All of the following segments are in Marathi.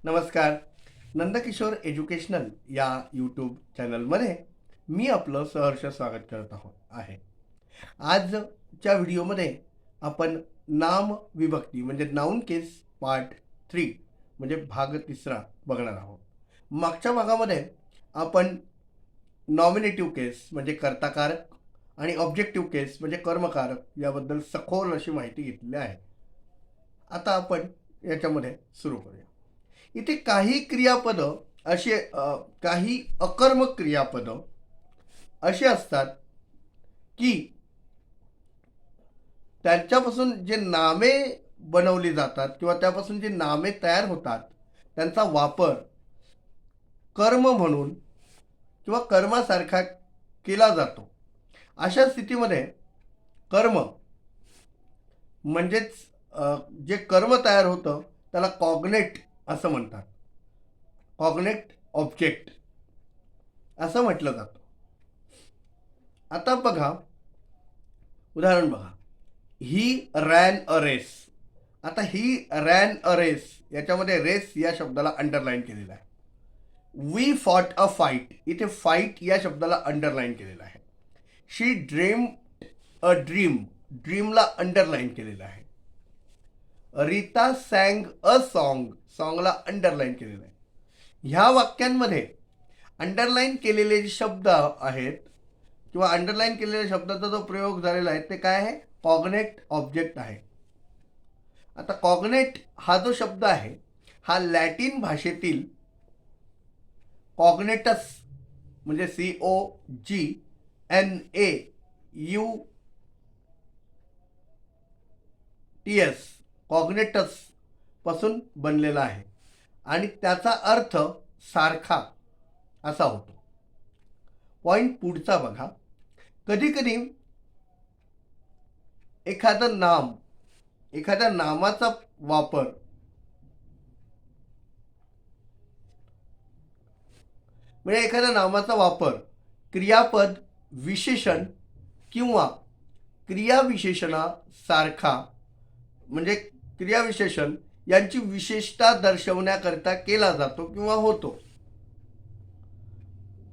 नमस्कार. नंदकिशोर एज्युकेशनल या यूट्यूब चॅनलमध्ये मी आपलं सहर्ष स्वागत करत आहे. आजच्या व्हिडिओमध्ये आपण नाम विभक्ती म्हणजे नाऊन केस पार्ट 3 म्हणजे भाग 3 बघणार आहोत. मागच्या भागामध्ये आपण नॉमिनेटिव्ह केस म्हणजे कर्ताकारक आणि ऑब्जेक्टिव्ह केस म्हणजे कर्मकारक याबद्दल सखोल अशी माहिती घेतलेली आहे. आता आपण याच्यामध्ये सुरू करूया. इथे काही क्रियापदं असे काही अकर्मक क्रियापदं अशी असतात की त्यांच्यापासून जे नामे बनवली जातात किंवा त्यापासून जे नामे तयार होतात त्यांचा वापर कर्म म्हणून किंवा कर्मासारखा केला जातो. अशा स्थितीमध्ये कर्म म्हणजेच जे कर्म तयार होतं त्याला कॉग्नेट असं म्हणतात. कॉग्नेट ऑब्जेक्ट असं म्हटलं जातं. आता बघा, उदाहरण बघा. He ran a race. आता ही रॅन अ रेस याच्यामध्ये रेस या शब्दाला अंडरलाईन केलेला आहे. वी फॉट अ फाईट, इथे फाईट या शब्दाला अंडरलाईन केलेला आहे. शी ड्रीम्ड अ ड्रीम, ड्रीमला अंडरलाईन केलेलं आहे. रीता सॅंग अ सॉन्ग, सॉन्गला अंडरलाईन केलेलं आहे. ह्या वाक्यांमध्ये अंडरलाईन केलेले जे शब्द आहेत किंवा अंडरलाईन केलेल्या शब्दाचा जो प्रयोग झालेला आहे ते काय आहे? कॉग्नेट ऑब्जेक्ट आहे. आता कॉग्नेट हा जो शब्द आहे हा लॅटिन भाषेतील कॉग्नेटस म्हणजे COGNAUTS कॉग्नेटस पासून बनलेला आहे आणि त्याचा अर्थ सारखा असा होतो. पॉइंट पुढचा बघा. कधी कधी एखादं नाम, एखाद्या नामाचा वापर म्हणजे एखाद्या नामाचा वापर क्रियापद, विशेषण किंवा क्रियाविशेषणासारखा म्हणजे क्रियाविशेषण यांची विशेषता दर्शवण्याकरता केला जातो किंवा होतो.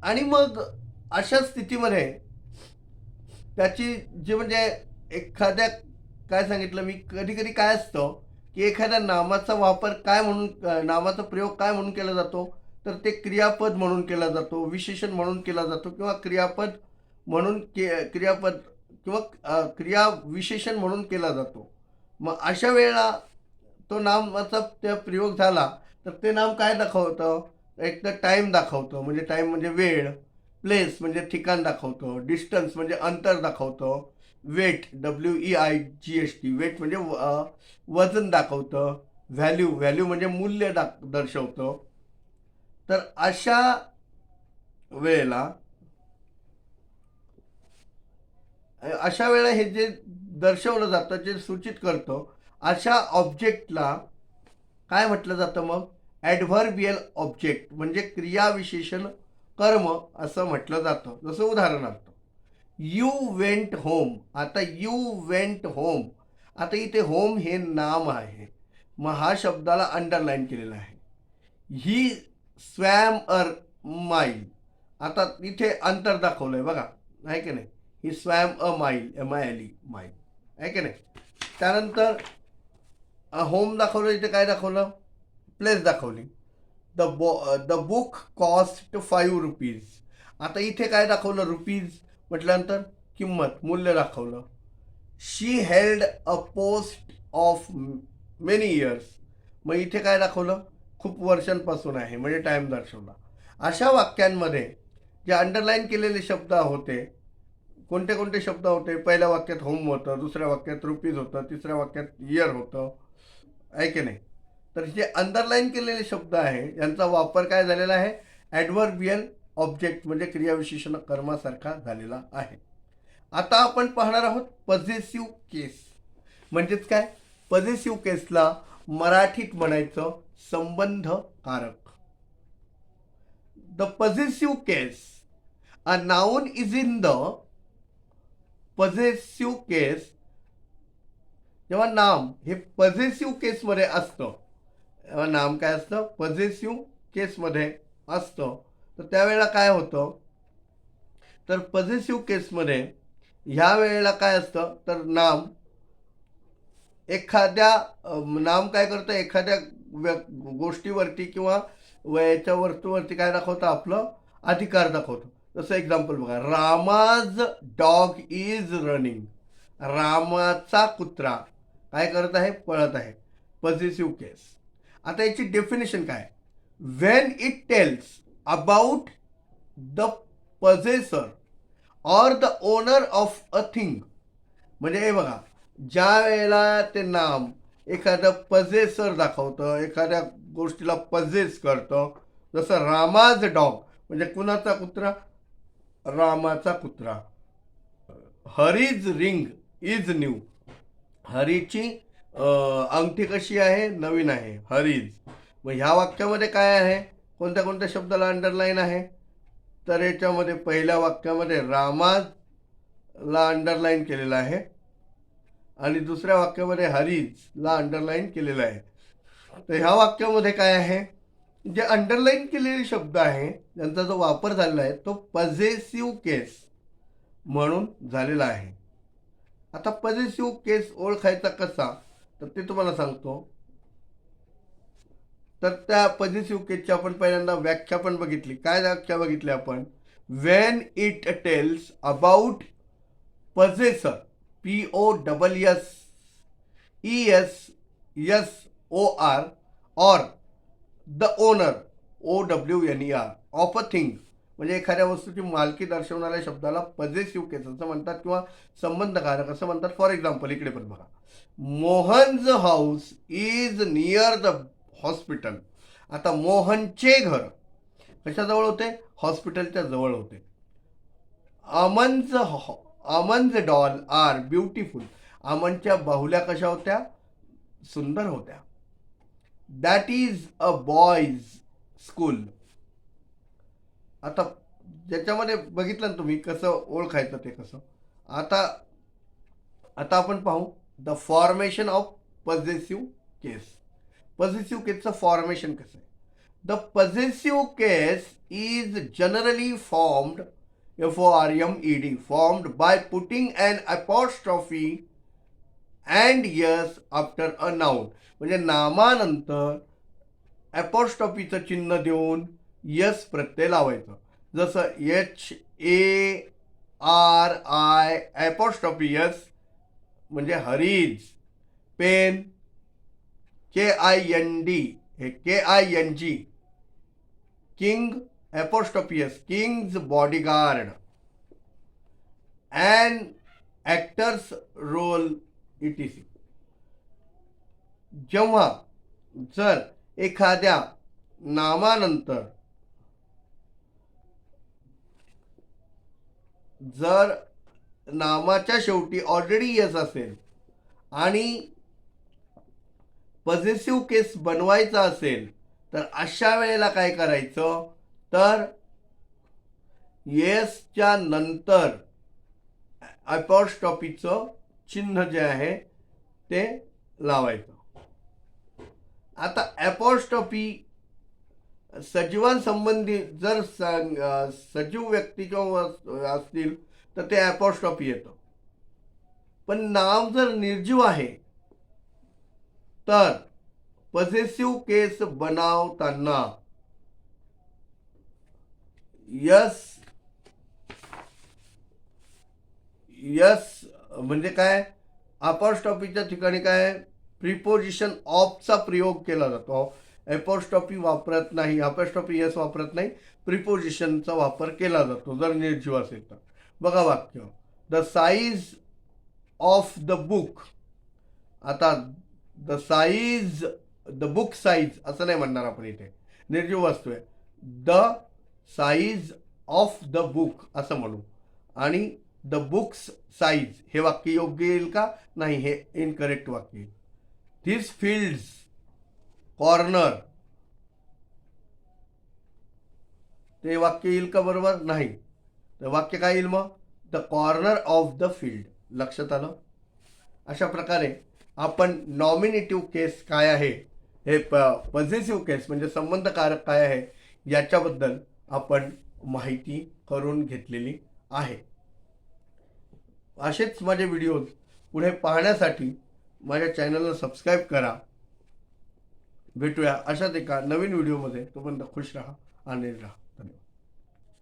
आणि मग अशा स्थितीमध्ये त्याची जे म्हणजे एखाद्या काय सांगितलं मी, कधी कधी काय असतं की एखाद्या नामाचा वापर काय म्हणून, नामाचा प्रयोग काय म्हणून केला जातो तर ते क्रियापद म्हणून केला जातो, विशेषण म्हणून केला जातो किंवा क्रियापद म्हणून क्रियापद किंवा क्रिया विशेषण म्हणून केला जातो. मग अशा वेळेला तो नामाचा त्या प्रयोग झाला तर ते नाम काय दाखवतं? एक तर टाईम दाखवतं, म्हणजे टाईम म्हणजे वेळ. प्लेस म्हणजे ठिकाण दाखवतं. डिस्टन्स म्हणजे अंतर दाखवतं. वेट, WEIGHT, वेट म्हणजे वजन दाखवतं. व्हॅल्यू, व्हॅल्यू म्हणजे मूल्य दर्शवतं. तर अशा वेळेला हे जे दर्शवलं जातं, जे सूचित करतं, अशा ऑब्जेक्टला काय म्हटलं जातं? मग ॲडव्हर्बियल ऑब्जेक्ट म्हणजे क्रियाविशेषण कर्म असं म्हटलं जातं. जसं उदाहरणार्थ यू वेंट होम. आता यू वेंट होम, आता इथे होम हे नाम आहे, मग हा शब्दाला अंडरलाईन केलेला आहे. ही स्वॅम अ माईल, आता इथे अंतर दाखवलंय बघा, आहे की नाही? ही स्वॅम अ माईल, MILE, माईल, आहे की नाही? त्यानंतर होम दाखवलं, इथे काय दाखवलं? प्लेस दाखवली. The book cost 5 rupees. आता इथे काय दाखवलं? रुपीज म्हटल्यानंतर किंमत, मूल्य दाखवलं. She held a post of many years, मग इथे काय दाखवलं? खूप वर्षांपासून आहे, म्हणजे टाईम दर्शवला. अशा वाक्यांमध्ये जे अंडरलाईन केलेले शब्द होते, कोणते कोणते शब्द होते? पहिल्या वाक्यात होम होतं, दुसऱ्या वाक्यात रुपीज होतं, तिसऱ्या वाक्यात इयर होतं, आहे की नाही? तर जे अंडरलाईन केलेले शब्द आहे यांचा वापर काय झालेला आहे? ॲडव्हर्बियल ऑब्जेक्ट म्हणजे क्रियाविशेषण कर्मासारखा झालेला आहे. आता आपण पाहणार आहोत पॉझेसिव्ह केस. म्हणजेच काय? पॉझेसिव्ह केसला मराठीत म्हणायचं संबंधकारक. The possessive case, a noun is in the possessive case. जेव्हा नाम हे पॉझेसिव्ह केसमध्ये असतं, नाम काय असतं, पॉझिटिव्ह केसमध्ये असतं. तर त्यावेळेला काय होतं, तर पॉझिटिव्ह केसमध्ये ह्या वेळेला काय असतं, तर नाम एखाद्या नाम काय करतं, एखाद्या गोष्टीवरती किंवा याच्या वस्तूवरती काय दाखवतं, आपलं अधिकार दाखवतं. जसं एक्झाम्पल बघा, रामाज डॉग इज रनिंग. रामाचा कुत्रा काय करत आहे, पळत आहे. पॉझिटिव्ह केस. आता याची डेफिनेशन काय, when it tells about the possessor or the owner of a thing. म्हणजे हे बघा, ज्या वेळेला ते नाम एखादं पजेसर दाखवतं, एखाद्या गोष्टीला पजेस करतं, जसं रामाज डॉग म्हणजे कुणाचा कुत्रा, रामाचा कुत्रा. Hari's ring is new. हरीची अंगठी कशी आहे, नवीन आहे, हरीज. मग ह्या वाक्यामध्ये काय आहे, कोणत्या कोणत्या शब्दाला अंडरलाईन आहे, तर याच्यामध्ये पहिल्या वाक्यामध्ये रामाला अंडरलाईन केलेलं आहे आणि दुसऱ्या वाक्यामध्ये हरीजला अंडरलाईन केलेलं आहे. तर ह्या वाक्यामध्ये काय आहे, जे अंडरलाईन केलेले शब्द आहे त्यांचा जो वापर झालेला आहे तो पॉझिटिव्ह केस म्हणून झालेला आहे. आता पॉझिटिव्ह केस ओळखायचा कसा, तर ते तुम्हाला सांगतो. तर त्या पॉझिटिव्ह केसची आपण पहिल्यांदा व्याख्या पण बघितली. काय व्याख्या बघितली आपण, Wien it tells about possessor, POSSESSOR or the owner, OWNER of a thing. म्हणजे एखाद्या वस्तूची मालकी दर्शवणाऱ्या शब्दाला पजेसिव्ह केस असं म्हणतात किंवा संबंधकारक असं म्हणतात. फॉर एक्झाम्पल इकडे पण बघा, Mohan's house is near the hospital. आता मोहनचे घर कशाजवळ होते, हॉस्पिटलच्या जवळ होते. Aman's Aman's doll are beautiful. अमनच्या बाहुल्या कशा होत्या, सुंदर होत्या. That is a boys school. आता ज्याच्यामध्ये बघितलं ना तुम्ही कसं ओळखायचं ते कसं. आता आता आपण पाहू the formation of positive case. Positive केसचं फॉर्मेशन कसं आहे. The positive case is generally formed, FORMED, formed by putting an apostrophe and yes after a noun. म्हणजे नामानंतर ॲपॉस्ट्रॉफीचं चिन्ह देऊन यस प्रत्यय लावायचं. जसं HARI ॲपॉस्ट्रॉफी यस म्हणजे हरीज. पेन KIND हे KING. King apostrophe s king's bodyguard. And actors role ETC. जेव्हा जर एखाद्या नामानंतर जर नामाच्या शेवटी ऑलरेडी यस असेल आणि पॉझिटिव्ह केस बनवायचा असेल तर अशा वेळेला काय करायचं, तर येसच्या नंतर ॲपॉस्ट्रॉफीचं चिन्ह जे आहे ते लावायचं. आता ॲपॉस्ट्रॉफी सजीवांसंबंधी जर सजीव व्यक्ती किंवा असतील तर ते ॲपॉस्ट्रॉफी येतं. पण नाव जर निर्जीव आहे तर पॉझिटिव्ह केस बनवताना यस म्हणजे काय, अपॉस्ट्रॉफीच्या ठिकाणी काय प्रिपोजिशन ऑफचा प्रयोग केला जातो. ॲपॉस्ट्रॉफी वापरत नाही, अपॉस्ट्रॉफी यस वापरत नाही, प्रिपोजिशनचा वापर केला जातो जर निर्जीव असेल तर. बघा वाक्य, the size of the book. आता द बुक साईज असं नाही म्हणणार आपण, इथे निर्जीव वस्तू आहे. The size of the book असं म्हणू आणि द बुक्स साईज हे वाक्य योग्य येईल का, नाही, हे इनकरेक्ट वाक्य येईल. धिस फील्ड्स कॉर्नर ते वाक्य येईल का, बरोबर नाही. तर वाक्य काय येईल मग, the corner of the field. लक्षात आलं. अशा प्रकारे आपण नॉमिनेटिव्ह केस काय आहे हे पॉझिटिव्ह केस म्हणजे संबंधकारक काय आहे याच्याबद्दल आपण माहिती करून घेतलेली आहे. असेच माझे व्हिडिओज पुढे पाहण्यासाठी माझ्या चॅनलला सबस्क्राईब करा. भेटूया अशाच एका नवीन व्हिडिओमध्ये. तोपर्यंत खुश राहा, आनंदी राहा.